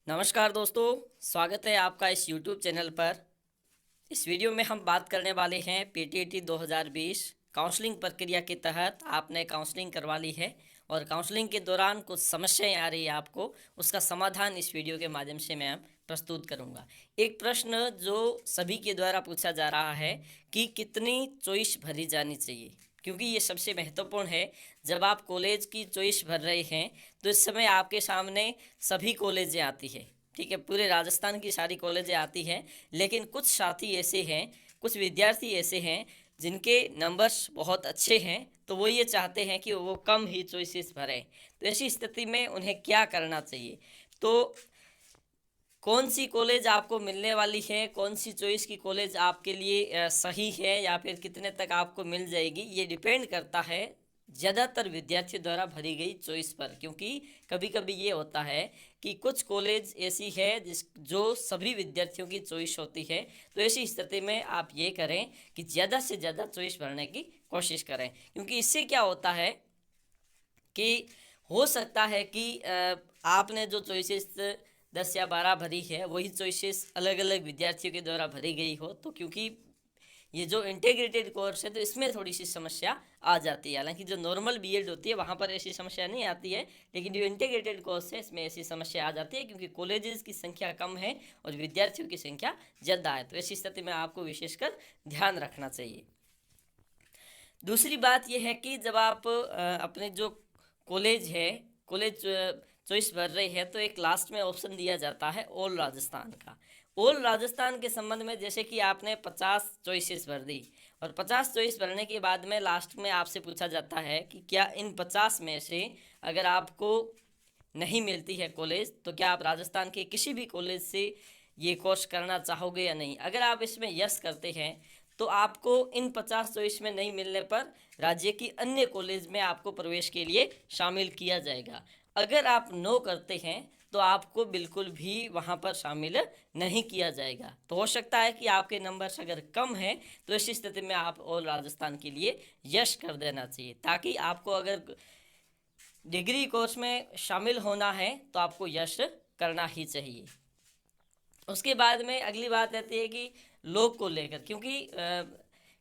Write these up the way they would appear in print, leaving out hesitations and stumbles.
नमस्कार दोस्तों, स्वागत है आपका इस YouTube चैनल पर। इस वीडियो में हम बात करने वाले हैं पीटीटी 2020 काउंसलिंग प्रक्रिया के तहत आपने काउंसलिंग करवा ली है और काउंसलिंग के दौरान कुछ समस्याएं आ रही है आपको, उसका समाधान इस वीडियो के माध्यम से मैं प्रस्तुत करूंगा। एक प्रश्न जो सभी के द्वारा पूछा जा रहा है कि कितनी चॉइस भरी जानी चाहिए, क्योंकि ये सबसे महत्वपूर्ण है। जब आप कॉलेज की चॉइस भर रहे हैं तो इस समय आपके सामने सभी कॉलेजें आती है, ठीक है, पूरे राजस्थान की सारी कॉलेजें आती हैं। लेकिन कुछ साथी ऐसे हैं, कुछ विद्यार्थी ऐसे हैं जिनके नंबर्स बहुत अच्छे हैं, तो वो ये चाहते हैं कि वो कम ही चॉइसेस भरें। तो ऐसी स्थिति में उन्हें क्या करना चाहिए? तो कौन सी कॉलेज आपको मिलने वाली है, कौन सी चॉइस की कॉलेज आपके लिए सही है या फिर कितने तक आपको मिल जाएगी, ये डिपेंड करता है ज़्यादातर विद्यार्थियों द्वारा भरी गई चॉइस पर। क्योंकि कभी कभी ये होता है कि कुछ कॉलेज ऐसी है जो सभी विद्यार्थियों की चॉइस होती है। तो ऐसी स्थिति में आप ये करें कि ज़्यादा से ज़्यादा चॉइस भरने की कोशिश करें, क्योंकि इससे क्या होता है कि हो सकता है कि आपने जो चॉइसेस 10 या 12 भरी है वही चॉइसेस अलग अलग विद्यार्थियों के द्वारा भरी गई हो। तो क्योंकि ये जो इंटीग्रेटेड कोर्स है तो इसमें थोड़ी सी समस्या आ जाती है। हालांकि जो नॉर्मल बीएड होती है वहाँ पर ऐसी समस्या नहीं आती है, लेकिन जो इंटीग्रेटेड कोर्स है इसमें ऐसी समस्या आ जाती है क्योंकि कॉलेजेस की संख्या कम है और विद्यार्थियों की संख्या ज़्यादा है। तो ऐसी स्थिति में आपको विशेषकर ध्यान रखना चाहिए। दूसरी बात यह है कि जब आप अपने जो कॉलेज है, कॉलेज चॉइस भर रहे हैं, तो एक लास्ट में ऑप्शन दिया जाता है ऑल राजस्थान का। ऑल राजस्थान के संबंध में जैसे कि आपने 50 चॉइसेस भर दी और 50 चॉइस भरने के बाद में लास्ट में आपसे पूछा जाता है कि क्या इन 50 में से अगर आपको नहीं मिलती है कॉलेज तो क्या आप राजस्थान के किसी भी कॉलेज से ये कोर्स करना चाहोगे या नहीं। अगर आप इसमें यस करते हैं तो आपको इन 50 चॉइस में नहीं मिलने पर राज्य की अन्य कॉलेज में आपको प्रवेश के लिए शामिल किया जाएगा। अगर आप नो करते हैं तो आपको बिल्कुल भी वहाँ पर शामिल नहीं किया जाएगा। तो हो सकता है कि आपके नंबर्स अगर कम हैं तो इस स्थिति में आप ऑल राजस्थान के लिए यश कर देना चाहिए, ताकि आपको अगर डिग्री कोर्स में शामिल होना है तो आपको यश करना ही चाहिए। उसके बाद में अगली बात रहती है कि लोक को लेकर, क्योंकि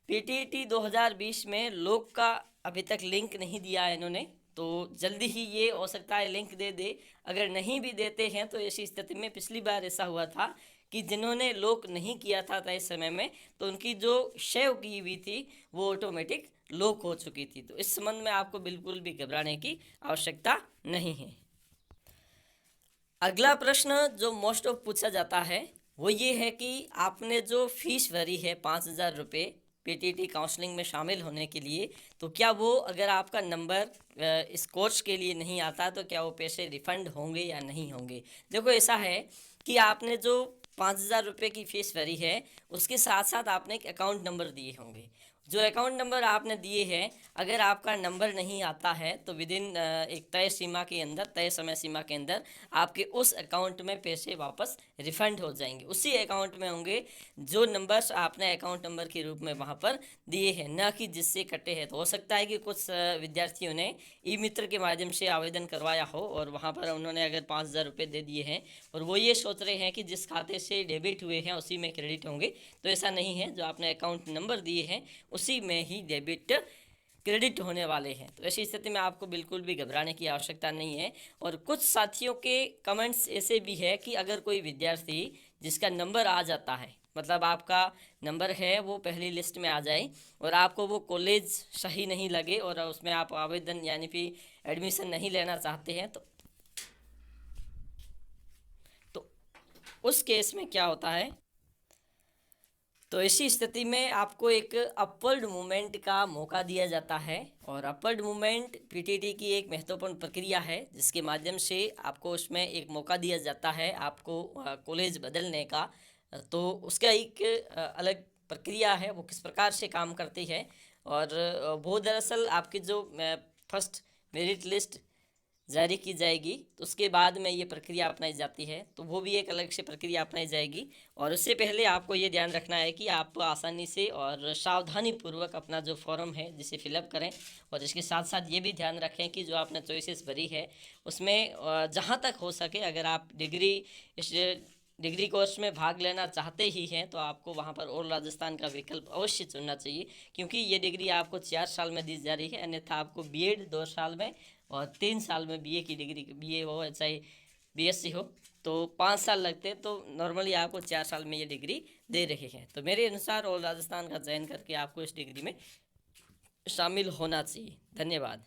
पीटीटी 2020 में लोक का अभी तक लिंक नहीं दिया है इन्होंने, तो जल्दी ही ये हो सकता है लिंक दे दे। अगर नहीं भी देते हैं तो ऐसी स्थिति में पिछली बार ऐसा हुआ था कि जिन्होंने लोक नहीं किया था तय समय में तो उनकी जो सेव की हुई थी वो ऑटोमेटिक लोक हो चुकी थी। तो इस संबंध में आपको बिल्कुल भी घबराने की आवश्यकता नहीं है। अगला प्रश्न जो मोस्ट ऑफ पूछा जाता है वो ये है कि आपने जो फीस भरी है 5,000 रुपये पीटीटी काउंसलिंग में शामिल होने के लिए, तो क्या वो अगर आपका नंबर इस कोर्स के लिए नहीं आता तो क्या वो पैसे रिफंड होंगे या नहीं होंगे। देखो ऐसा है कि आपने जो 5,000 रुपये की फ़ीस भरी है उसके साथ साथ आपने एक अकाउंट नंबर दिए होंगे। जो अकाउंट नंबर आपने दिए हैं, अगर आपका नंबर नहीं आता है तो विद इन एक तय सीमा के अंदर, तय समय सीमा के अंदर आपके उस अकाउंट में पैसे वापस रिफ़ंड हो जाएंगे। उसी अकाउंट में होंगे जो नंबर्स आपने अकाउंट नंबर के रूप में वहाँ पर दिए हैं, न कि जिससे कटे हैं। तो हो सकता है कि कुछ विद्यार्थियों ने ई मित्र के माध्यम से आवेदन करवाया हो और वहाँ पर उन्होंने अगर 5,000 रुपये दे दिए हैं और वो ये सोच रहे हैं कि जिस खाते से डेबिट हुए हैं उसी में क्रेडिट होंगे। तो ऐसा नहीं है, जो आपने अकाउंट नंबर दिए हैं उसी में ही डेबिट क्रेडिट होने वाले हैं। तो ऐसी स्थिति में आपको बिल्कुल भी घबराने की आवश्यकता नहीं है। और कुछ साथियों के कमेंट्स ऐसे भी है कि अगर कोई विद्यार्थी जिसका नंबर आ जाता है, मतलब आपका नंबर है वो पहली लिस्ट में आ जाए और आपको वो कॉलेज सही नहीं लगे और उसमें आप आवेदन यानी कि एडमिशन नहीं लेना चाहते हैं, तो उस केस में क्या होता है, तो ऐसी स्थिति में आपको एक अपवर्ड मूवमेंट का मौका दिया जाता है। और अपवर्ड मूवमेंट पीटीटी की एक महत्वपूर्ण प्रक्रिया है जिसके माध्यम से आपको उसमें एक मौका दिया जाता है आपको कॉलेज बदलने का। तो उसका एक अलग प्रक्रिया है, वो किस प्रकार से काम करती है। और वो दरअसल आपकी जो फर्स्ट मेरिट लिस्ट जारी की जाएगी तो उसके बाद में ये प्रक्रिया अपनाई जाती है, तो वो भी एक अलग से प्रक्रिया अपनाई जाएगी। और उससे पहले आपको ये ध्यान रखना है कि आप आसानी से और सावधानी पूर्वक अपना जो फॉर्म है जिसे फिलअप करें। और इसके साथ साथ ये भी ध्यान रखें कि जो आपने चॉइसेस भरी है उसमें जहाँ तक हो सके, अगर आप डिग्री कोर्स में भाग लेना चाहते ही हैं तो आपको वहाँ पर ऑल राजस्थान का विकल्प अवश्य चुनना चाहिए, क्योंकि ये डिग्री आपको 4 साल में दी जा रही है। अन्यथा आपको बीएड 2 साल में और 3 साल में बीए की डिग्री, बीए हो चाहे बीएससी हो, तो 5 साल लगते हैं। तो नॉर्मली आपको 4 साल में ये डिग्री दे रहे हैं। तो मेरे अनुसार ऑल राजस्थान का चयन करके आपको इस डिग्री में शामिल होना चाहिए। धन्यवाद।